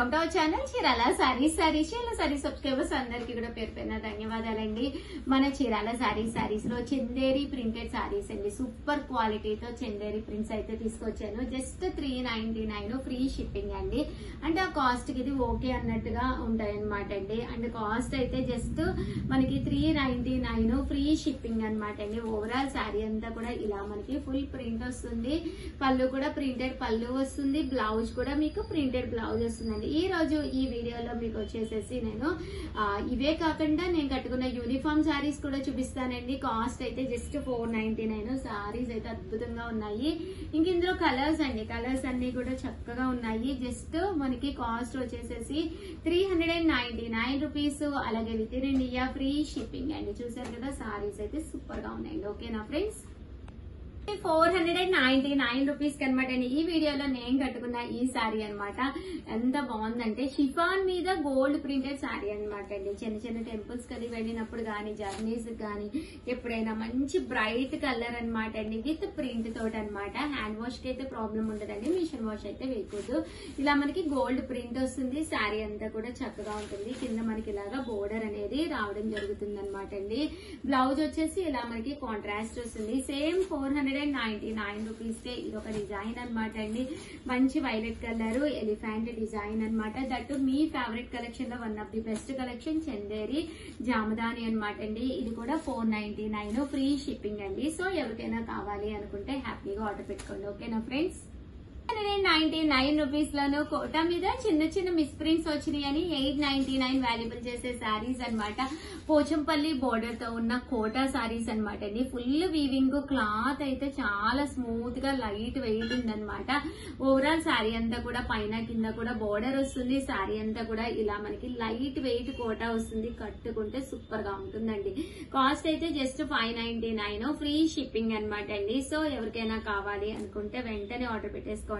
Welcome to our channel Chirala saris. Chirala saris subscribers అందరికీ కూడా పేరు పేరున ధన్యవాదాలండి. మన చీరాల సారీస్ లో చందేరి ప్రింటెడ్ సారీస్ అండి. సూపర్ క్వాలిటీతో చందేరి ప్రింట్స్ అయితే తీసుకొచ్చాను. జస్ట్ 399 ఫ్రీ షిప్పింగ్ అండి. అంటే ఆ కాస్ట్ కి ఇది ఓకే అన్నట్టుగా ఉంటాయి అనమాట అండి. అండ్ కాస్ట్ అయితే జస్ట్ మనకి 399 ఫ్రీ షిప్పింగ్ అనమాట అండి. ఓవరాల్ శారీ అంతా కూడా ఇలా మనకి ఫుల్ ప్రింట్ వస్తుంది. పళ్ళు కూడా ప్రింటెడ్ పళ్ళు వస్తుంది. బ్లౌజ్ కూడా మీకు ప్రింటెడ్ బ్లౌజ్ వస్తుందండి. ఈ రోజు ఈ వీడియోలో మీకు వచ్చేసేసి నేను ఇవే కాకుండా నేను కట్టుకున్న యూనిఫామ్ శారీస్ కూడా చూపిస్తానండి. కాస్ట్ అయితే జస్ట్ 499. శారీస్ అయితే అద్భుతంగా ఉన్నాయి. ఇంక ఇందులో కలర్స్ అండి, కలర్స్ అన్ని కూడా చక్కగా ఉన్నాయి. జస్ట్ మనకి కాస్ట్ వచ్చేసేసి 399 రూపీస్. అలాగే with in India free shipping అండి. చూసారు కదా, శారీస్ అయితే సూపర్ గా ఉన్నాయండి. ఓకేనా ఫ్రెండ్స్, 499 రూపీస్ కనమాట అండి. ఈ వీడియోలో నేను కట్టుకున్న ఈ శారీ అనమాట. ఎంత బాగుందంటే షిఫాన్ మీద గోల్డ్ ప్రింటెడ్ శారీ అనమాట అండి. చిన్న చిన్న టెంపుల్స్ కది వెళ్ళినప్పుడు గానీ, జర్నీస్ గానీ ఎప్పుడైనా మంచి బ్రైట్ కలర్ అనమాట అండి. విత్ ప్రింట్ తోటి అనమాట. హ్యాండ్ వాష్ కి అయితే ప్రాబ్లం ఉండదండి, మిషన్ వాష్ అయితే వేయకూడదు. ఇలా మనకి గోల్డ్ ప్రింట్ వస్తుంది. శారీ అంతా కూడా చక్కగా ఉంటుంది. కింద మనకి ఇలాగా బోర్డర్ అనేది రావడం జరుగుతుంది అనమాట అండి. బ్లౌజ్ వచ్చేసి ఇలా మనకి కాంట్రాస్ట్ వస్తుంది. సేమ్ 499 రూపీస్ కే ఇది ఒక డిజైన్ అనమాట అండి. మంచి వైలెట్ కలర్ ఎలిఫెంట్ డిజైన్ అనమాట. దట్ మీ ఫేవరెట్ కలెక్షన్ లో one of the best collection Chanderi Jamdani అనమాట అండి. ఇది కూడా 499 ఫ్రీ షిప్పింగ్ అండి. సో ఎవరికైనా కావాలి అనుకుంటే హ్యాపీగా ఆర్డర్ పెట్టుకోండి. ఓకేనా ఫ్రెండ్స్, 199 రూపీస్ లోను కోటా మీద చిన్న చిన్న మిస్ ప్రింట్స్ వచ్చినాయి అని 899 వాల్యుబుల్ చేసే శారీస్ అనమాట. పోచంపల్లి బోర్డర్ తో ఉన్న కోటా శారీస్ అనమాట అండి. ఫుల్ వీవింగ్ క్లాత్ అయితే చాలా స్మూత్ గా లైట్ వెయిట్ ఉందనమాట. ఓవరాల్ శారీ అంతా కూడా పైన కింద కూడా బోర్డర్ వస్తుంది. శారీ అంతా కూడా ఇలా మనకి లైట్ వెయిట్ కోటా వస్తుంది. కట్టుకుంటే సూపర్ గా ఉంటుందండి. కాస్ట్ అయితే జస్ట్ 599 ఫ్రీ షిప్పింగ్ అనమాట అండి. సో ఎవరికైనా కావాలి అనుకుంటే వెంటనే ఆర్డర్ పెట్టేసుకోండి.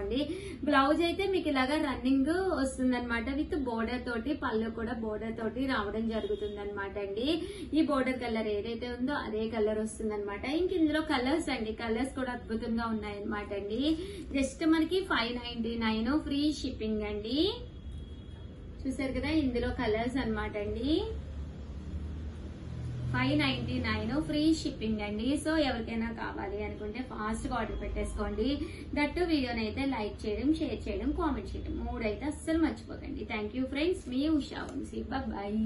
బ్లౌజ్ అయితే మీకు ఇలాగా రన్నింగ్ వస్తుంది అనమాట. విత్ బోర్డర్ తోటి పళ్ళు కూడా బోర్డర్ తోటి రావడం జరుగుతుంది అనమాట అండి. ఈ బోర్డర్ కలర్ ఏదైతే ఉందో అదే కలర్ వస్తుంది అనమాట. ఇంక ఇందులో కలర్స్ అండి, కలర్స్ కూడా అద్భుతంగా ఉన్నాయి అనమాట అండి. జస్ట్ మనకి 599 ఫ్రీ షిప్పింగ్ అండి. చూసారు కదా, ఇందులో కలర్స్ అనమాట అండి. 599 ఫ్రీ షిప్పింగ్ అండి. సో ఎవరికైనా కావాలి అనుకుంటే ఫాస్ట్ గా ఆర్డర్ పెట్టేసుకోండి. దట్టు వీడియోని అయితే లైక్ చేయడం, షేర్ చేయడం, కామెంట్ చేయడం 3 అయితే అస్సలు మర్చిపోకండి. థ్యాంక్ యూ ఫ్రెండ్స్, మీ ఉషా వంశీ. బాయ్.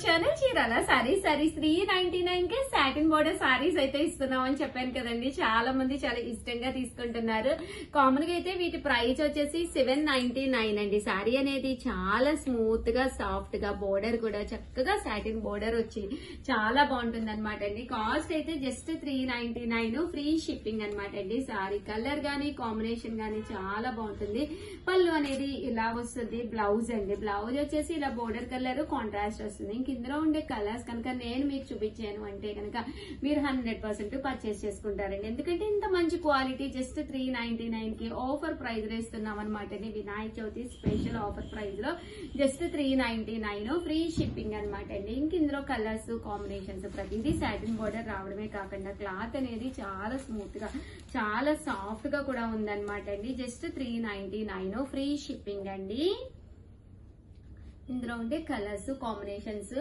ఛానల్ చీరాల సారీస్ 399 కే సాటిన్ బోర్డర్ సారీస్ అయితే ఇస్తున్నాం అని చెప్పాను కదండి. చాలా మంది చాలా ఇష్టంగా తీసుకుంటున్నారు. కామన్ గా అయితే వీటి ప్రైస్ వచ్చేసి 799 అండి. సారీ అనేది చాలా స్మూత్ గా సాఫ్ట్ గా బోర్డర్ కూడా చక్కగా సాటిన్ బోర్డర్ వచ్చి చాలా బాగుంటుంది అనమాట అండి. కాస్ట్ అయితే జస్ట్ 399 ఫ్రీ షిప్పింగ్ అనమాట అండి. సారీ కలర్ గానీ కాంబినేషన్ గానీ చాలా బాగుంటుంది. పళ్ళు అనేది ఇలా వస్తుంది. బ్లౌజ్ అండి, బ్లౌజ్ వచ్చేసి ఇలా బోర్డర్ కలర్ కాంట్రాస్ట్ వస్తుంది. ఇందులో ఉండే కలర్స్ కనుక నేను మీకు చూపించాను అంటే కనుక మీరు 100% పర్చేస్ చేసుకుంటారండి. ఎందుకంటే ఇంత మంచి క్వాలిటీ జస్ట్ 399 కి ఆఫర్ ప్రైస్ లో ఇస్తున్నాం అనమాట. Vinayaka Chavithi special offer price లో జస్ట్ 399 ఫ్రీ షిప్పింగ్ అనమాట అండి. ఇంక ఇందులో కలర్స్ కాంబినేషన్స్ ప్రతిదీ సాటిన్ బోర్డర్ రావడమే కాకుండా క్లాత్ అనేది చాలా స్మూత్ గా చాలా సాఫ్ట్ గా కూడా ఉందన్నమాట అండి. జస్ట్ 399 ఫ్రీ షిప్పింగ్ అండి. ఇందులో ఉండే కలర్స్ కాంబినేషన్స్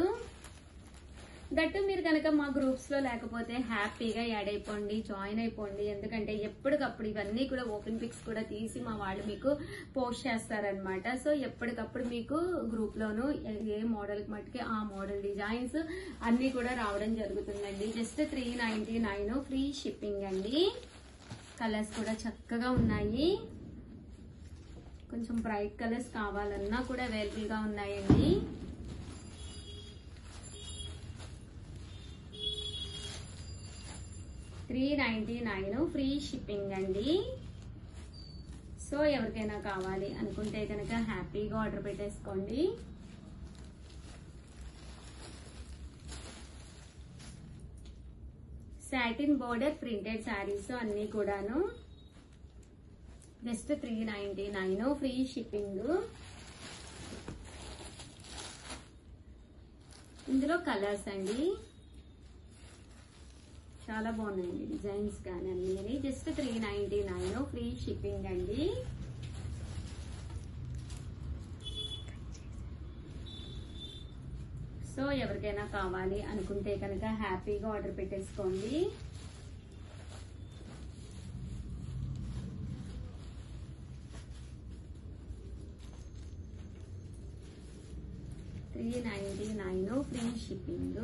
దట్టు మీరు కనుక మా గ్రూప్స్ లో లేకపోతే హ్యాపీగా యాడ్ అయిపోండి, జాయిన్ అయిపోండి. ఎందుకంటే ఎప్పటికప్పుడు ఇవన్నీ కూడా ఓపెన్ పిక్స్ కూడా తీసి మా వాళ్ళు మీకు పోస్ట్ చేస్తారనమాట. సో ఎప్పటికప్పుడు మీకు గ్రూప్ లోను ఏ మోడల్ మట్టుకి ఆ మోడల్ డిజైన్స్ అన్ని కూడా రావడం జరుగుతుందండి. జస్ట్ 399 ఫ్రీ షిప్పింగ్ అండి. కలర్స్ కూడా చక్కగా ఉన్నాయి. కొంచెం బ్రైట్ కలర్స్ కావాలన్నా కూడా అవైలబుల్ గా ఉన్నాయండి. $399 ఫ్రీ షిప్పింగ్ అండి. సో ఎవరికైనా కావాలి అనుకుంటే కనుక హ్యాపీగా ఆర్డర్ పెట్టేసుకోండి. సాటిన్ బోర్డర్ ప్రింటెడ్ శారీస్ అన్ని కూడాను జస్ట్ 399 ఫ్రీ షిప్పింగ్. ఇందులో కలర్స్ అండి చాలా బాగున్నాయండి, డిజైన్స్ కానీ అన్ని. జస్ట్ 399 ఫ్రీ షిప్పింగ్ అండి. సో ఎవరికైనా కావాలి అనుకుంటే కనుక హ్యాపీగా ఆర్డర్ పెట్టేసుకోండి. $399 ఫ్రీ షిప్పింగ్.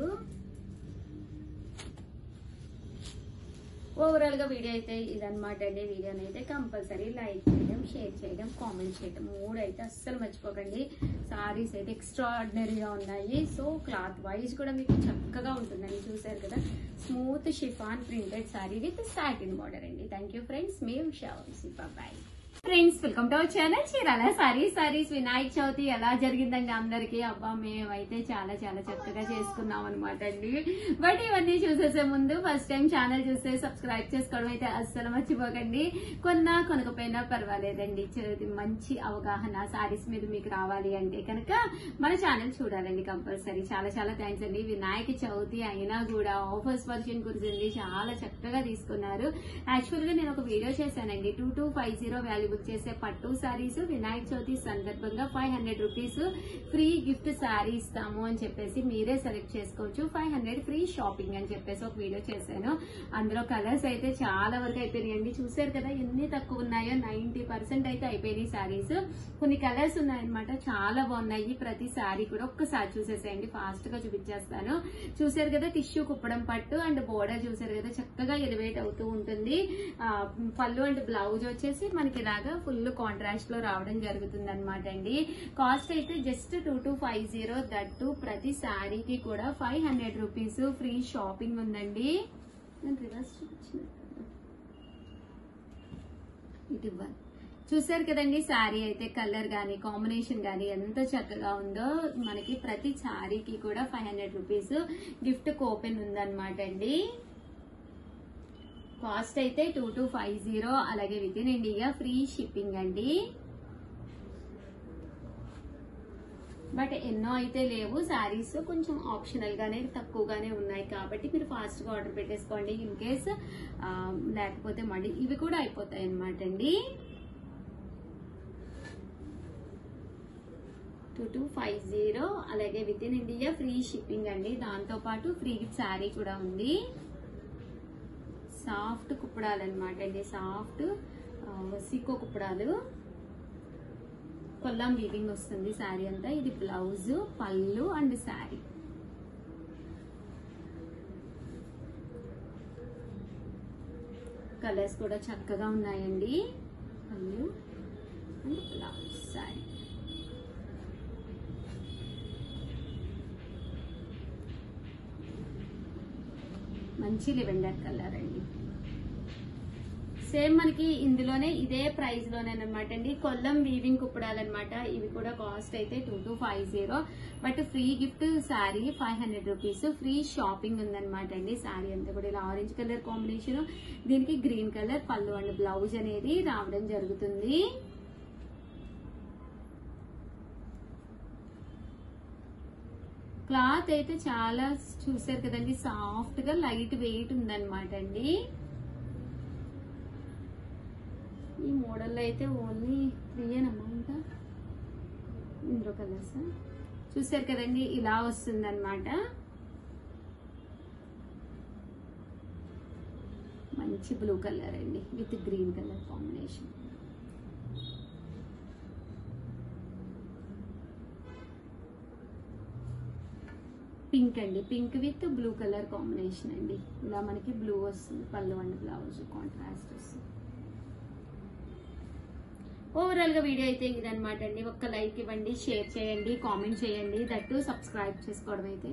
ఓవరాల్ గా వీడియో అయితే ఇదన్నమాట అండి. వీడియోని అయితే కంపల్సరీ లైక్ చేయడం, షేర్ చేయడం, కామెంట్ చేయడం 3 అయితే అస్సలు మర్చిపోకండి. సారీస్ అయితే ఎక్స్ట్రాడినరీగా ఉన్నాయి. సో క్లాత్ వైజ్ కూడా మీకు చక్కగా ఉంటుందండి. చూసారు కదా, smooth chiffon printed sari with satin border అండి. థ్యాంక్ యూ ఫ్రెండ్స్, మీ Usha Vamsi. Bye friends, welcome to our channel Chirala sarees. Vinayaka Chavithi ఎలా జరిగిందండి అందరికి? అబ్బా, మేమైతే చాలా చాలా చక్కగా చేసుకున్నాం అనమాట అండి. బట్ ఇవన్నీ చూసేసే ముందు ఫస్ట్ టైం ఛానల్ చూస్తే సబ్స్క్రైబ్ చేసుకోవడం అయితే అస్సలు మర్చిపోకండి. కొనకపోయినా పర్వాలేదండి. మంచి అవగాహన సారీస్ మీద మీకు రావాలి అంటే కనుక మన ఛానల్ చూడాలండి కంపల్సరీ. చాలా చాలా థ్యాంక్స్ అండి. వినాయక చవితి అయినా కూడా ఆఫర్స్ వర్షన్ గురించి చాలా చక్కగా తీసుకున్నారు. యాక్చువల్ గా నేను ఒక వీడియో చేశానండి. 2250 వాల్యూబుల్ చేసే పట్టు సారీస్ వినాయక చవితి సందర్భంగా 500 రూపీస్ ఫ్రీ గిఫ్ట్ సారీ ఇస్తాము అని చెప్పేసి మీరే సెలెక్ట్ చేసుకోవచ్చు. 500 ఫ్రీ షాపింగ్ అని చెప్పేసి ఒక వీడియో చేశాను. అందులో కలర్స్ అయితే చాలా వరకు అయిపోయినాయండి. చూసారు కదా ఎన్ని తక్కువ ఉన్నాయో. 90% అయితే అయిపోయినాయి సారీస్. కొన్ని కలర్స్ ఉన్నాయన్నమాట, చాలా బాగున్నాయి. ప్రతి సారీ కూడా ఒక్కసారి చూసేసేయండి, ఫాస్ట్ గా చూపించేస్తాను. చూసారు కదా, టిష్యూ కుప్పడం పట్టు అండ్ బోర్డర్ చూసారు కదా, చక్కగా ఎలివేట్ అవుతూ ఉంటుంది. పళ్ళు అండ్ బ్లౌజ్ వచ్చేసి మనకి ఇలాగా ఫుల్ కాంట్రాస్ట్ లో రావడం జరుగుతుంది అనమాట అండి. కాస్ట్ అయితే జస్ట్ 2250. దట్టు ప్రతి శారీకి కూడా 500 రూపీస్ ఫ్రీ షాపింగ్ ఉందండి. ఇటు ఇవ్వాలి. చూసారు కదండి, శారీ అయితే కలర్ గానీ కాంబినేషన్ గానీ ఎంత చక్కగా ఉందో. మనకి ప్రతి శారీకి కూడా 500 రూపీస్ గిఫ్ట్ కూపెన్ ఉందన్నమాట అండి. కాస్ట్ అయితే 2250. అలాగే with in India free shipping అండి. బట్ ఎన్నో అయితే లేవు సారీస్, కొంచెం ఆప్షనల్ గానే తక్కువగానే ఉన్నాయి కాబట్టి మీరు ఫాస్ట్ గా ఆర్డర్ పెట్టేసుకోండి. ఇన్ కేస్ లేకపోతే మళ్ళీ ఇవి కూడా అయిపోతాయి అన్నమాట అండి. 2250. అలాగే with in India free shipping అండి. దాంతో పాటు ఫ్రీ గిఫ్ట్ శారీ కూడా ఉంది. సాఫ్ట్ కుప్పడాలు అనమాట అండి. సాఫ్ట్ సీకో కుప్పడాలు, కొల్లం వీవింగ్ వస్తుంది శారీ అంతా. ఇది బ్లౌజ్, పళ్ళు అండ్ శారీ. కలర్స్ కూడా చక్కగా ఉన్నాయండి. పళ్ళు అండ్ బ్లౌజ్, శారీ. మంచి లెవెండర్ కలర్ అండి. సేమ్ మనకి ఇందులోనే ఇదే ప్రైస్ లోనేనమాట అండి. కొల్లం వీవింగ్ కుప్పడాలన్నమాట. ఇవి కూడా కాస్ట్ అయితే 2250. But free gift sari 500 rupees free shopping ఉందన్నమాట అండి. శారీ అంతా కూడా ఇలా ఆరెంజ్ కలర్ కాంబినేషన్, దీనికి గ్రీన్ కలర్ పళ్ళు అండ్ బ్లౌజ్ అనేది రావడం జరుగుతుంది. క్లాత్ అయితే చాలా చూసారు కదండి, సాఫ్ట్ గా లైట్ వెయిట్ ఉందన్నమాట అండి. ఈ మోడల్ అయితే ఓన్లీ 3 అమౌంట్. ఇందులో కలర్స్ చూసారు కదండి, ఇలా వస్తుంది అనమాట. మంచి బ్లూ కలర్ అండి with green colour combination. Pink అండి, pink with blue colour combination అండి. ఇలా మనకి బ్లూ వస్తుంది, పళ్ళు అండ్ బ్లౌజ్ కాంట్రాస్ట్ వస్తుంది. ఓవరాల్ గా వీడియో అయితే ఇదనమాట అండి. ఒక్క లైక్ ఇవ్వండి, షేర్ చేయండి, కామెంట్ చేయండి, దట్టు సబ్స్క్రైబ్ చేసుకోవడం అయితే